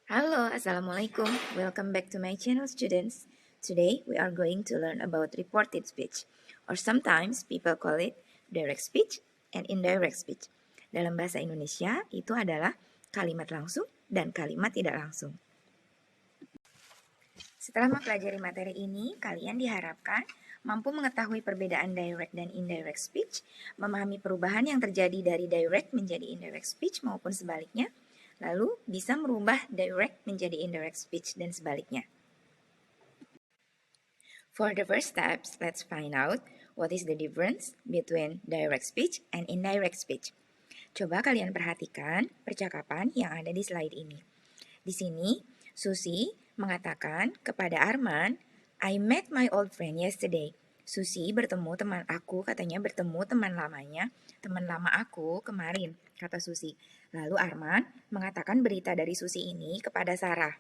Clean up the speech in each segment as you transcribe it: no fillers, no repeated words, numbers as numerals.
Halo, Assalamualaikum. Welcome back to my channel, students. Today, we are going to learn about reported speech, or sometimes people call it direct speech and indirect speech. Dalam bahasa Indonesia, itu adalah kalimat langsung dan kalimat tidak langsung. Setelah mempelajari materi ini, kalian diharapkan mampu mengetahui perbedaan direct dan indirect speech, memahami perubahan yang terjadi dari direct menjadi indirect speech maupun sebaliknya, lalu bisa merubah direct menjadi indirect speech dan sebaliknya. For the first steps, let's find out what is the difference between direct speech and indirect speech. Coba kalian perhatikan percakapan yang ada di slide ini. Di sini, Susi mengatakan kepada Arman, I met my old friend yesterday. Susi bertemu teman aku, katanya bertemu teman lamanya, teman lama aku kemarin, kata Susi. Lalu Arman mengatakan berita dari Susi ini kepada Sarah.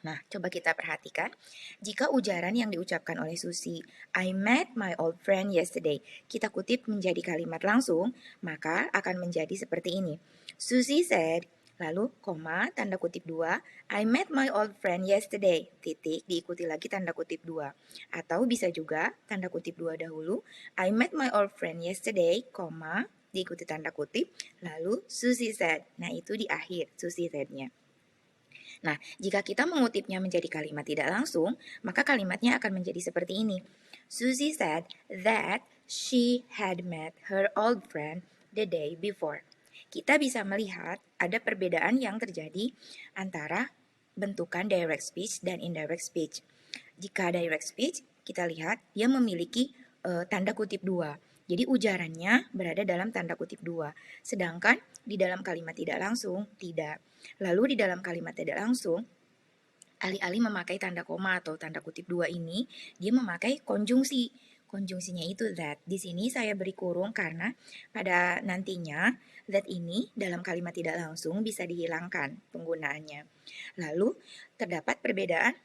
Nah, coba kita perhatikan. Jika ujaran yang diucapkan oleh Susi, I met my old friend yesterday, kita kutip menjadi kalimat langsung, maka akan menjadi seperti ini. Susi said, lalu, koma, tanda kutip 2, I met my old friend yesterday, titik, diikuti lagi tanda kutip 2. Atau bisa juga, tanda kutip 2 dahulu, I met my old friend yesterday, koma, diikuti tanda kutip, lalu Susi said. Nah, itu di akhir, Susi said-nya. Nah, jika kita mengutipnya menjadi kalimat tidak langsung, maka kalimatnya akan menjadi seperti ini. Susie said that she had met her old friend the day before. Kita bisa melihat ada perbedaan yang terjadi antara bentukan direct speech dan indirect speech. Jika direct speech, kita lihat dia memiliki tanda kutip 2. Jadi ujarannya berada dalam tanda kutip 2. Sedangkan di dalam kalimat tidak langsung, tidak. Lalu di dalam kalimat tidak langsung, alih-alih memakai tanda koma atau tanda kutip 2 ini, dia memakai konjungsi. Konjungsinya itu that. Di sini saya beri kurung karena pada nantinya that ini dalam kalimat tidak langsung bisa dihilangkan penggunaannya. Lalu terdapat perbedaan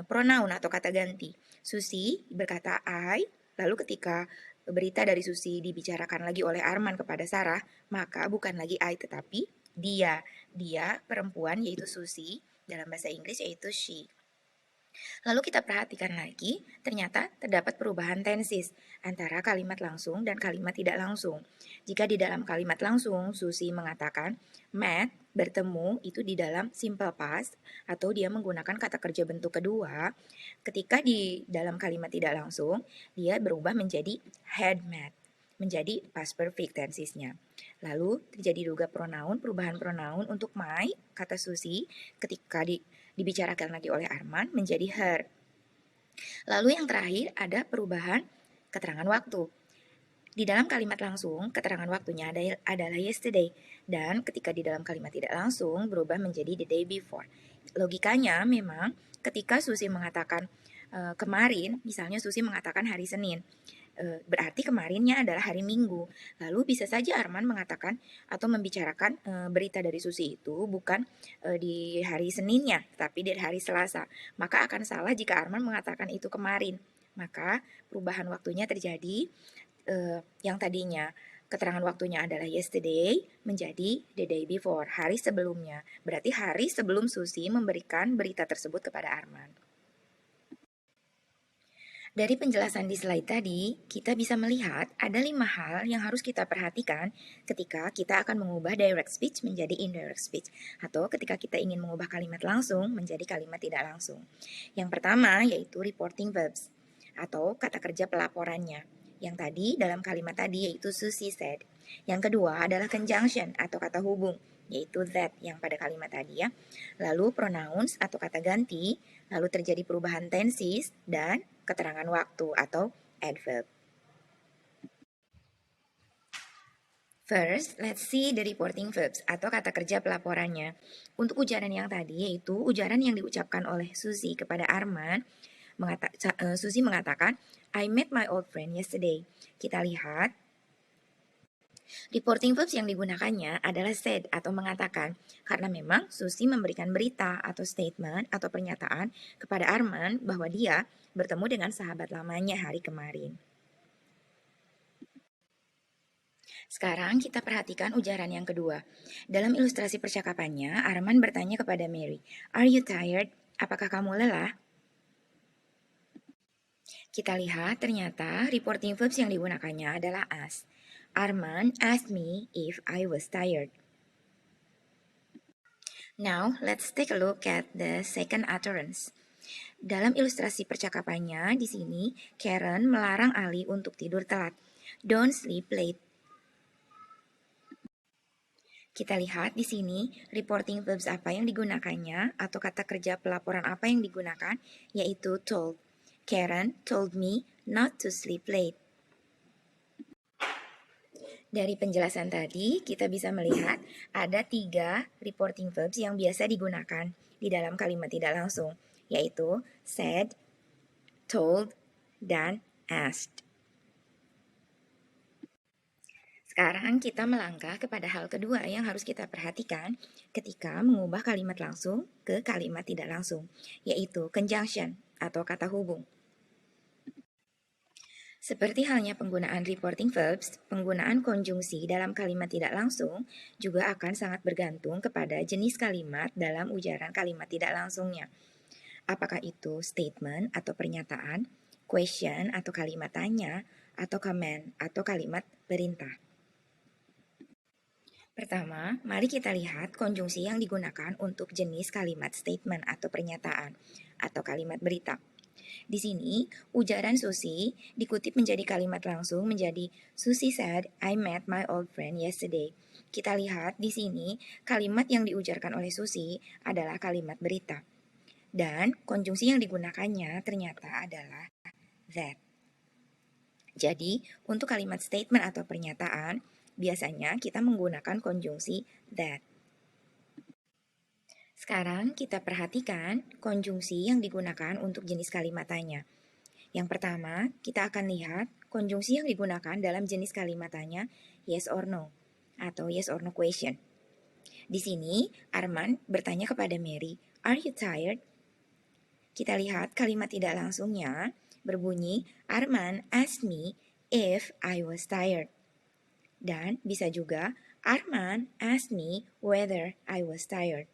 pronoun atau kata ganti. Susi berkata I, lalu ketika berita dari Susi dibicarakan lagi oleh Arman kepada Sarah, maka bukan lagi I tetapi dia. Dia perempuan yaitu Susi, dalam bahasa Inggris yaitu she. Lalu kita perhatikan lagi, ternyata terdapat perubahan tenses antara kalimat langsung dan kalimat tidak langsung. Jika di dalam kalimat langsung, Susi mengatakan met, bertemu, itu di dalam simple past, atau dia menggunakan kata kerja bentuk kedua. Ketika di dalam kalimat tidak langsung, dia berubah menjadi had met, menjadi past perfect tensesnya. Lalu terjadi juga pronoun, perubahan pronoun untuk my, kata Susi, ketika dibicarakan lagi oleh Arman menjadi her. Lalu yang terakhir ada perubahan keterangan waktu. Di dalam kalimat langsung, keterangan waktunya adalah yesterday. Dan ketika di dalam kalimat tidak langsung, berubah menjadi the day before. Logikanya memang ketika Susi mengatakan kemarin, misalnya Susi mengatakan hari Senin, berarti kemarinnya adalah hari Minggu. Lalu bisa saja Arman mengatakan atau membicarakan berita dari Susi itu bukan di hari Seninnya, tapi di hari Selasa. Maka akan salah jika Arman mengatakan itu kemarin. Maka perubahan waktunya terjadi yang tadinya keterangan waktunya adalah yesterday menjadi the day before, hari sebelumnya. Berarti hari sebelum Susi memberikan berita tersebut kepada Arman. Dari penjelasan di slide tadi, kita bisa melihat ada 5 hal yang harus kita perhatikan ketika kita akan mengubah direct speech menjadi indirect speech, atau ketika kita ingin mengubah kalimat langsung menjadi kalimat tidak langsung. Yang pertama yaitu reporting verbs, atau kata kerja pelaporannya. Yang tadi dalam kalimat tadi yaitu Susie said. Yang kedua adalah conjunction atau kata hubung, yaitu that yang pada kalimat tadi ya. Lalu pronouns atau kata ganti, lalu terjadi perubahan tenses, dan keterangan waktu atau adverb. First, let's see the reporting verbs atau kata kerja pelaporannya. Untuk ujaran yang tadi yaitu ujaran yang diucapkan oleh Susi kepada Arman. Susi mengatakan, I met my old friend yesterday. Kita lihat reporting verbs yang digunakannya adalah said atau mengatakan, karena memang Susi memberikan berita atau statement atau pernyataan kepada Arman bahwa dia bertemu dengan sahabat lamanya hari kemarin. Sekarang kita perhatikan ujaran yang kedua. Dalam ilustrasi percakapannya, Arman bertanya kepada Mary, "Are you tired? Apakah kamu lelah?" Kita lihat ternyata reporting verbs yang digunakannya adalah ask. Arman asked me if I was tired. Now, let's take a look at the second utterance. Dalam ilustrasi percakapannya, di sini Karen melarang Ali untuk tidur telat. Don't sleep late. Kita lihat di sini reporting verbs apa yang digunakannya atau kata kerja pelaporan apa yang digunakan, yaitu told. Karen told me not to sleep late. Dari penjelasan tadi, kita bisa melihat ada 3 reporting verbs yang biasa digunakan di dalam kalimat tidak langsung, yaitu said, told, dan asked. Sekarang kita melangkah kepada hal kedua yang harus kita perhatikan ketika mengubah kalimat langsung ke kalimat tidak langsung, yaitu conjunction atau kata hubung. Seperti halnya penggunaan reporting verbs, penggunaan konjungsi dalam kalimat tidak langsung juga akan sangat bergantung kepada jenis kalimat dalam ujaran kalimat tidak langsungnya. Apakah itu statement atau pernyataan, question atau kalimat tanya, atau command atau kalimat perintah. Pertama, mari kita lihat konjungsi yang digunakan untuk jenis kalimat statement atau pernyataan atau kalimat berita. Di sini, ujaran Susi dikutip menjadi kalimat langsung menjadi Susi said, I met my old friend yesterday. Kita lihat di sini, kalimat yang diujarkan oleh Susi adalah kalimat berita. Dan konjungsi yang digunakannya ternyata adalah that. Jadi, untuk kalimat statement atau pernyataan, biasanya kita menggunakan konjungsi that. Sekarang kita perhatikan konjungsi yang digunakan untuk jenis kalimat tanya. Yang pertama, kita akan lihat konjungsi yang digunakan dalam jenis kalimat tanya yes or no atau yes or no question. Di sini, Arman bertanya kepada Mary, "Are you tired?" Kita lihat kalimat tidak langsungnya berbunyi, Arman asked me if I was tired. Dan bisa juga, Arman asked me whether I was tired.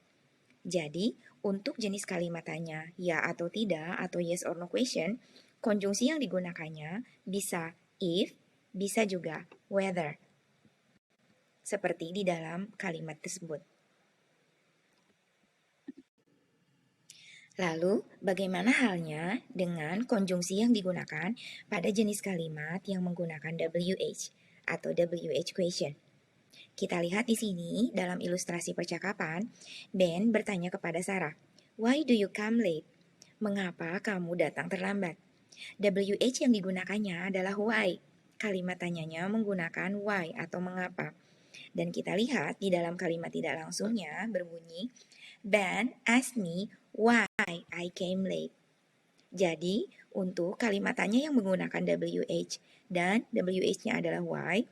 Jadi, untuk jenis kalimat tanya ya atau tidak atau yes or no question, konjungsi yang digunakannya bisa if, bisa juga whether. Seperti di dalam kalimat tersebut. Lalu, bagaimana halnya dengan konjungsi yang digunakan pada jenis kalimat yang menggunakan WH atau WH question? Kita lihat di sini dalam ilustrasi percakapan, Ben bertanya kepada Sarah, "Why do you come late?" Mengapa kamu datang terlambat? WH yang digunakannya adalah why. Kalimat tanyanya menggunakan why atau mengapa. Dan kita lihat di dalam kalimat tidak langsungnya berbunyi, Ben asked me why I came late. Jadi, untuk kalimat tanya yang menggunakan WH dan WH-nya adalah why,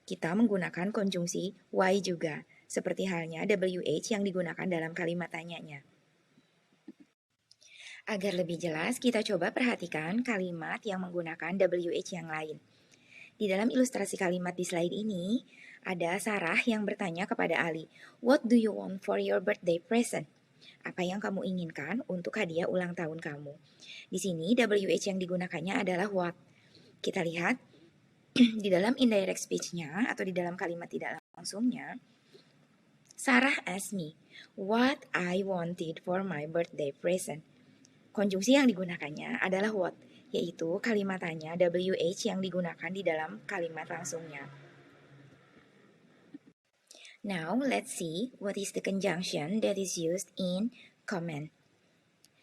kita menggunakan konjungsi why juga, seperti halnya WH yang digunakan dalam kalimat tanyanya. Agar lebih jelas, kita coba perhatikan kalimat yang menggunakan WH yang lain. Di dalam ilustrasi kalimat di slide ini, ada Sarah yang bertanya kepada Ali, "What do you want for your birthday present?" Apa yang kamu inginkan untuk hadiah ulang tahun kamu? Di sini WH yang digunakannya adalah what. Kita lihat di dalam indirect speech-nya atau di dalam kalimat tidak langsungnya, Sarah asked me what I wanted for my birthday present. Konjungsi yang digunakannya adalah what, yaitu kalimat tanya WH yang digunakan di dalam kalimat langsungnya. Now, let's see what is the conjunction that is used in command.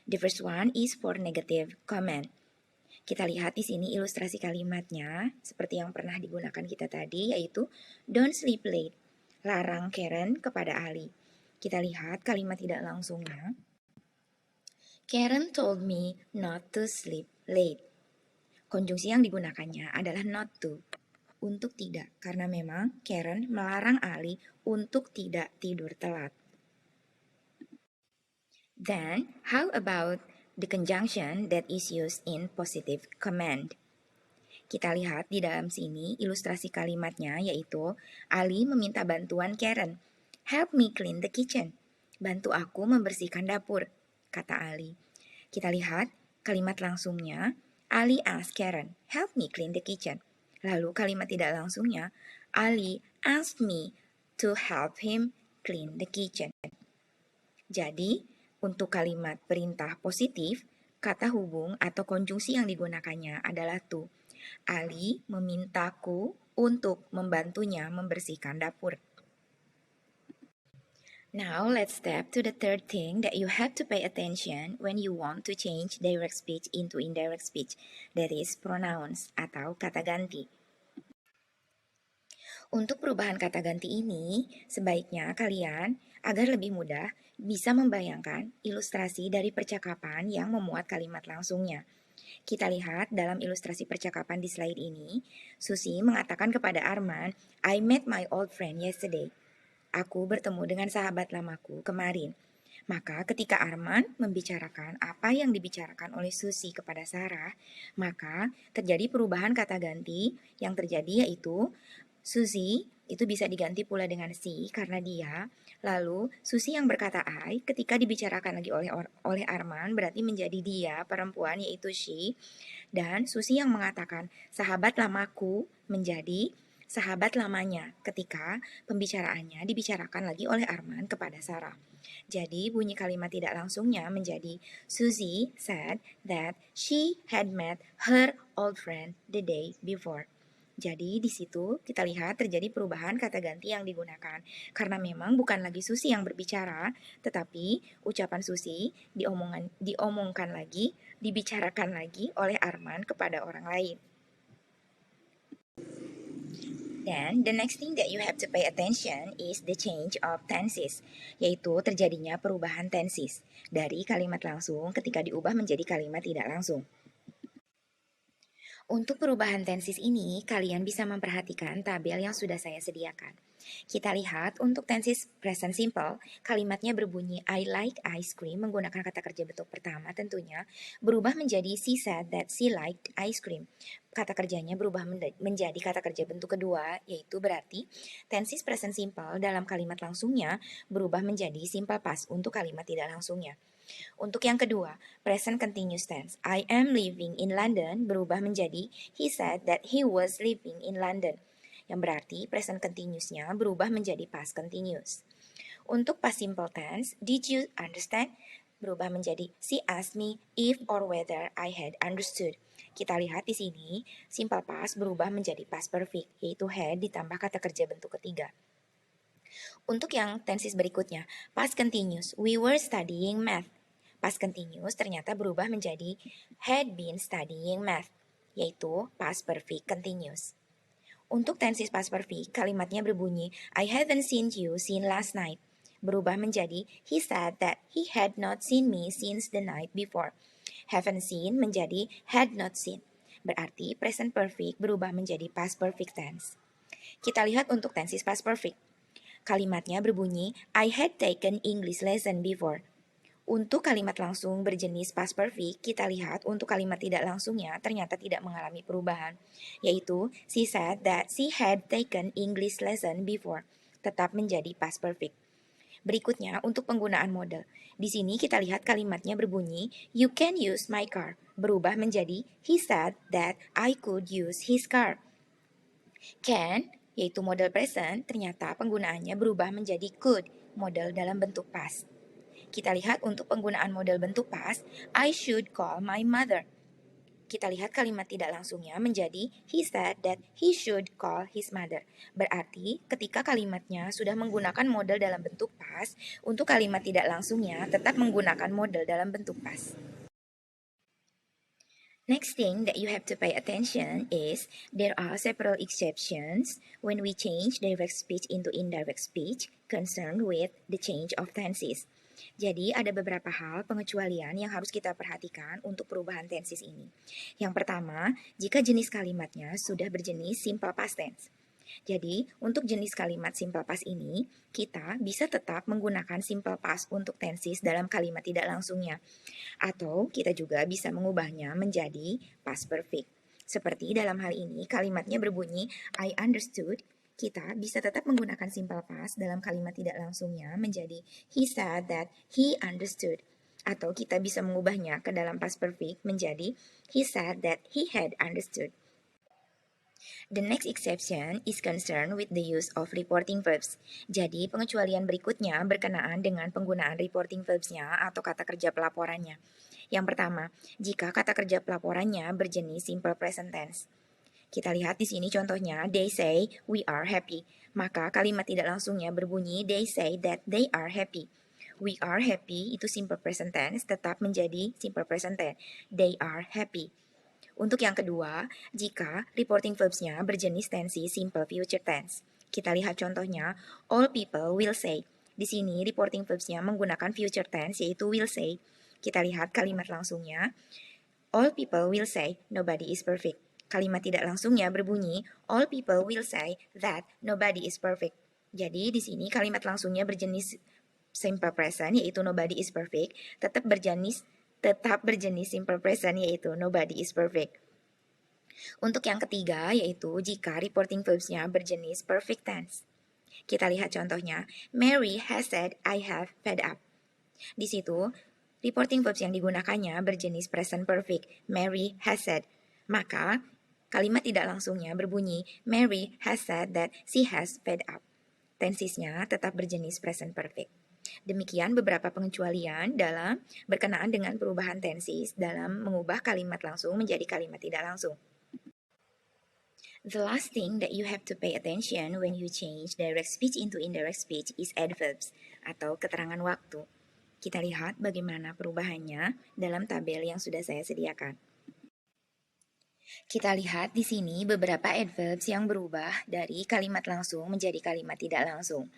The first one is for negative command. Kita lihat di sini ilustrasi kalimatnya seperti yang pernah digunakan kita tadi, yaitu don't sleep late. Larang Karen kepada Ali. Kita lihat kalimat tidak langsungnya. Karen told me not to sleep late. Konjungsi yang digunakannya adalah not to, untuk tidak, karena memang Karen melarang Ali untuk tidak tidur telat. Then, how about the conjunction that is used in positive command? Kita lihat di dalam sini ilustrasi kalimatnya yaitu Ali meminta bantuan Karen. Help me clean the kitchen. Bantu aku membersihkan dapur, kata Ali. Kita lihat kalimat langsungnya, Ali asked Karen, help me clean the kitchen. Lalu kalimat tidak langsungnya, Ali asked me to help him clean the kitchen. Jadi, untuk kalimat perintah positif, kata hubung atau konjungsi yang digunakannya adalah to. Ali memintaku untuk membantunya membersihkan dapur. Now let's step to the third thing that you have to pay attention when you want to change direct speech into indirect speech, that is pronouns atau kata ganti. Untuk perubahan kata ganti ini, sebaiknya kalian agar lebih mudah bisa membayangkan ilustrasi dari percakapan yang memuat kalimat langsungnya. Kita lihat dalam ilustrasi percakapan di slide ini, Susi mengatakan kepada Arman, I met my old friend yesterday. Aku bertemu dengan sahabat lamaku kemarin. Maka ketika Arman membicarakan apa yang dibicarakan oleh Susi kepada Sarah, maka terjadi perubahan kata ganti yang terjadi yaitu Susi itu bisa diganti pula dengan si karena dia. Lalu Susi yang berkata I ketika dibicarakan lagi oleh Arman berarti menjadi dia perempuan yaitu she. Dan Susi yang mengatakan sahabat lamaku menjadi sahabat lamanya ketika pembicaraannya dibicarakan lagi oleh Arman kepada Sarah. Jadi bunyi kalimat tidak langsungnya menjadi Susie said that she had met her old friend the day before. Jadi di situ kita lihat terjadi perubahan kata ganti yang digunakan karena memang bukan lagi Susi yang berbicara, tetapi ucapan Susi diomongkan lagi, dibicarakan lagi oleh Arman kepada orang lain. Then, the next thing that you have to pay attention is the change of tenses, yaitu terjadinya perubahan tenses dari kalimat langsung ketika diubah menjadi kalimat tidak langsung. Untuk perubahan tenses ini, kalian bisa memperhatikan tabel yang sudah saya sediakan. Kita lihat untuk tenses present simple, kalimatnya berbunyi I like ice cream menggunakan kata kerja bentuk pertama tentunya berubah menjadi she said that she liked ice cream. Kata kerjanya berubah menjadi kata kerja bentuk kedua, yaitu berarti tenses present simple dalam kalimat langsungnya berubah menjadi simple past untuk kalimat tidak langsungnya. Untuk yang kedua, present continuous tense. I am living in London berubah menjadi he said that he was living in London. Yang berarti present continuous-nya berubah menjadi past continuous. Untuk past simple tense, did you understand? Berubah menjadi she asked me if or whether I had understood. Kita lihat di sini, simple past berubah menjadi past perfect, yaitu had ditambah kata kerja bentuk ketiga. Untuk yang tenses berikutnya, past continuous, we were studying math. Past continuous ternyata berubah menjadi had been studying math, yaitu past perfect continuous. Untuk tenses past perfect, kalimatnya berbunyi I haven't seen you since last night. Berubah menjadi he said that he had not seen me since the night before. Haven't seen menjadi had not seen. Berarti present perfect berubah menjadi past perfect tense. Kita lihat untuk tenses past perfect. Kalimatnya berbunyi I had taken English lesson before. Untuk kalimat langsung berjenis past perfect, kita lihat untuk kalimat tidak langsungnya ternyata tidak mengalami perubahan, yaitu she said that she had taken English lesson before, tetap menjadi past perfect. Berikutnya untuk penggunaan model. Di sini kita lihat kalimatnya berbunyi you can use my car, berubah menjadi he said that I could use his car. Can, yaitu model present, ternyata penggunaannya berubah menjadi could, model dalam bentuk past. Kita lihat untuk penggunaan model bentuk past, I should call my mother. Kita lihat kalimat tidak langsungnya menjadi he said that he should call his mother. Berarti ketika kalimatnya sudah menggunakan model dalam bentuk past, untuk kalimat tidak langsungnya tetap menggunakan model dalam bentuk past. Next thing that you have to pay attention is there are several exceptions when we change direct speech into indirect speech concerned with the change of tenses. Jadi ada beberapa hal pengecualian yang harus kita perhatikan untuk perubahan tenses ini. Yang pertama, jika jenis kalimatnya sudah berjenis simple past tense. Jadi, untuk jenis kalimat simple past ini, kita bisa tetap menggunakan simple past untuk tenses dalam kalimat tidak langsungnya. Atau kita juga bisa mengubahnya menjadi past perfect. Seperti dalam hal ini, kalimatnya berbunyi I understood. Kita bisa tetap menggunakan simple past dalam kalimat tidak langsungnya menjadi he said that he understood. Atau kita bisa mengubahnya ke dalam past perfect menjadi he said that he had understood. The next exception is concerned with the use of reporting verbs. Jadi, pengecualian berikutnya berkenaan dengan penggunaan reporting verbs-nya atau kata kerja pelaporannya. Yang pertama, jika kata kerja pelaporannya berjenis simple present tense. Kita lihat di sini contohnya, they say we are happy. Maka kalimat tidak langsungnya berbunyi they say that they are happy. We are happy itu simple present tense tetap menjadi simple present tense. They are happy. Untuk yang kedua, jika reporting verbs-nya berjenis tensi simple future tense. Kita lihat contohnya, all people will say. Di sini reporting verbs-nya menggunakan future tense yaitu will say. Kita lihat kalimat langsungnya, all people will say nobody is perfect. Kalimat tidak langsungnya berbunyi, all people will say that nobody is perfect. Jadi di sini kalimat langsungnya berjenis simple present yaitu nobody is perfect, tetap berjenis simple present yaitu nobody is perfect. Untuk yang ketiga yaitu jika reporting verbs-nya berjenis perfect tense. Kita lihat contohnya, Mary has said I have fed up. Di situ, reporting verbs yang digunakannya berjenis present perfect. Mary has said. Maka, kalimat tidak langsungnya berbunyi, Mary has said that she has fed up. Tensisnya tetap berjenis present perfect. Demikian beberapa pengecualian dalam berkenaan dengan perubahan tensis dalam mengubah kalimat langsung menjadi kalimat tidak langsung. The last thing that you have to pay attention when you change direct speech into indirect speech is adverbs atau keterangan waktu. Kita lihat bagaimana perubahannya dalam tabel yang sudah saya sediakan. Kita lihat di sini beberapa adverbs yang berubah dari kalimat langsung menjadi kalimat tidak langsung.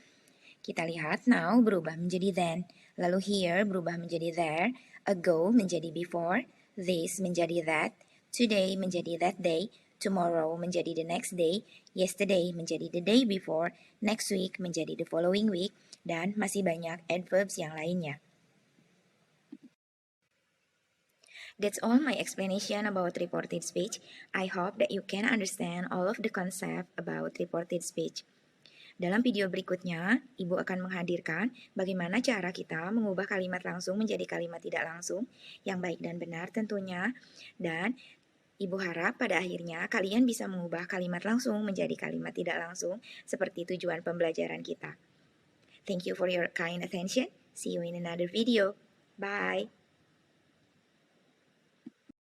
Kita lihat now berubah menjadi then, lalu here berubah menjadi there, ago menjadi before, this menjadi that, today menjadi that day, tomorrow menjadi the next day, yesterday menjadi the day before, next week menjadi the following week, dan masih banyak adverbs yang lainnya. That's all my explanation about reported speech. I hope that you can understand all of the concept about reported speech. Dalam video berikutnya, Ibu akan menghadirkan bagaimana cara kita mengubah kalimat langsung menjadi kalimat tidak langsung, yang baik dan benar tentunya, dan Ibu harap pada akhirnya kalian bisa mengubah kalimat langsung menjadi kalimat tidak langsung seperti tujuan pembelajaran kita. Thank you for your kind attention. See you in another video. Bye.